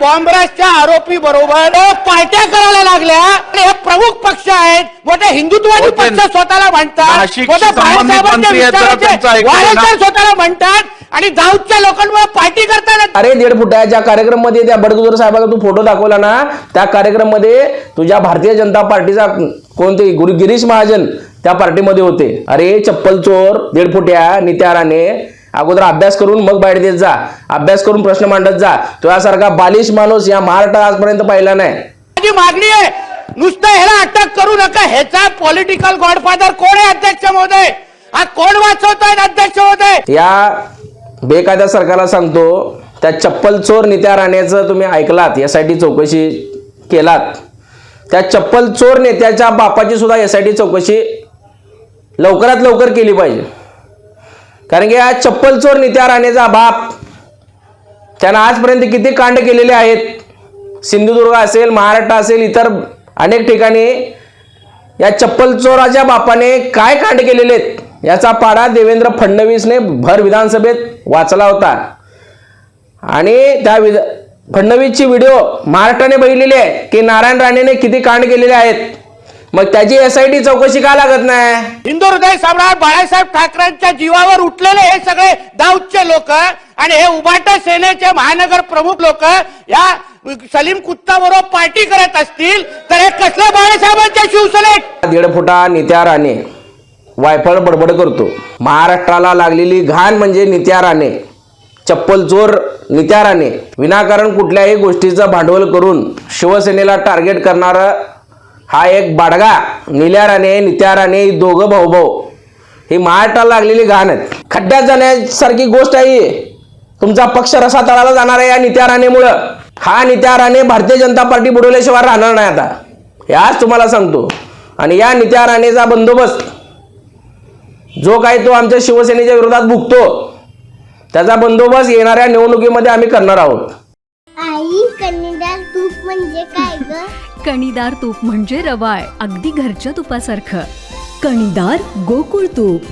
बॉम्बराजच्या आरोपी बरोबर पार्ट्या करायला लागल्या. हे प्रमुख पक्ष आहेत, मोठे हिंदुत्ववादी पक्ष स्वतःला म्हणतात, मोठे बाळासाहेबांच्या विचाराचे वारसदार स्वतःला म्हणतात आणि दाऊदच्या लोकांवर पार्टी करतात. अरे 1.5 फुटाच्या कार्यक्रम मध्ये त्या बडगुजर साहेबांना तू फोटो दाखवला ना, त्या कार्यक्रम मध्ये तुझ्या भारतीय जनता पार्टीचा कोणते गिरीश महाजन त्या पार्टीमध्ये होते. अरे चप्पल चोर 1.5 फुट्या नित्या राणे, अगोदर अभ्यास करून मग बाहेर देत जा, अभ्यास करून प्रश्न मांडत जा. तुझ्यासारखा बालिश माणूस या महाराष्ट्रात आजपर्यंत पाहिला नाही. माझी मागणी आहे, नुसतं ह्याला अटक करू नका. ह्याचा पॉलिटिकल गॉडफादर कोण आहे अध्यक्ष महोदय? हा कोण वाचवतोय अध्यक्ष महोदय? या बेकायदा सरकारला सांगतो, त्या चप्पल चोर नित्या राणेचं तुम्ही ऐकलात, SIT चौकशी केलात. त्या चप्पल चोर नेत्याच्या बापाची सुद्धा SIT चौकशी लवकरात लवकर केली पाहिजे. कारण की या चप्पल चोर नित्या राणेचा बाप, त्यानं आजपर्यंत किती कांड केलेले आहेत. सिंधुदुर्ग असेल, महाराष्ट्र असेल, इतर अनेक ठिकाणी या चप्पल चोराच्या बापाने काय कांड केलेले आहेत याचा पाडा देवेंद्र फडणवीसने भर विधानसभेत वाचला होता. आणि त्या फडणवीसची व्हिडिओ महाराष्ट्राने बघितलेली आहे की नारायण राणेने किती कांड केलेले आहेत. मग त्याची SIT चौकशी का लागत नाही? हिंदू हृदय सम्राट बाळासाहेब ठाकरेंच्या जीवावर उठलेले हे सगळे दाऊदचे लोक आणि हे उभाटा सेनेचे महानगर प्रमुख लोक या सलीम कुत्ता बरोबर पार्टी करत असतील तर हे कसलं बाळासाहेबांच्या शिवसेनेत? 1.5 फुटा नित्या राणे वायफळ बडबड करतो. महाराष्ट्राला लागलेली घाण म्हणजे नित्या राणे, चप्पल चोर नित्या राणे. विनाकारण कुठल्याही गोष्टीचं भांडवल करून शिवसेनेला टार्गेट करणारा हा एक बाडगा निल्या राणे, नित्या राणे, दोघं भाऊ ही महाराष्ट्राला लागलेली घाण आहेत. खड्ड्यात जाण्यासारखी गोष्ट आहे. तुमचा पक्ष रसा तळाला जाणार आहे या नित्या राणेमुळं. हा नित्या राणे भारतीय जनता पार्टी बुडवल्याशिवाय राहणार नाही आता, याच तुम्हाला सांगतो. आणि या नित्या राणेचा बंदोबस्त जो काही तो आमच्या शिवसेनेच्या विरोधात भुगतो, त्याचा बंदोबस्त येणाऱ्या निवडणुकीमध्ये आम्ही करणार आहोत. आई, कणीदार तूप म्हणजे काय ग? कणीदार तूप म्हणजे रवाळ, अगदी घरच्या तुपासारखं. कणीदार गोकुळ तूप.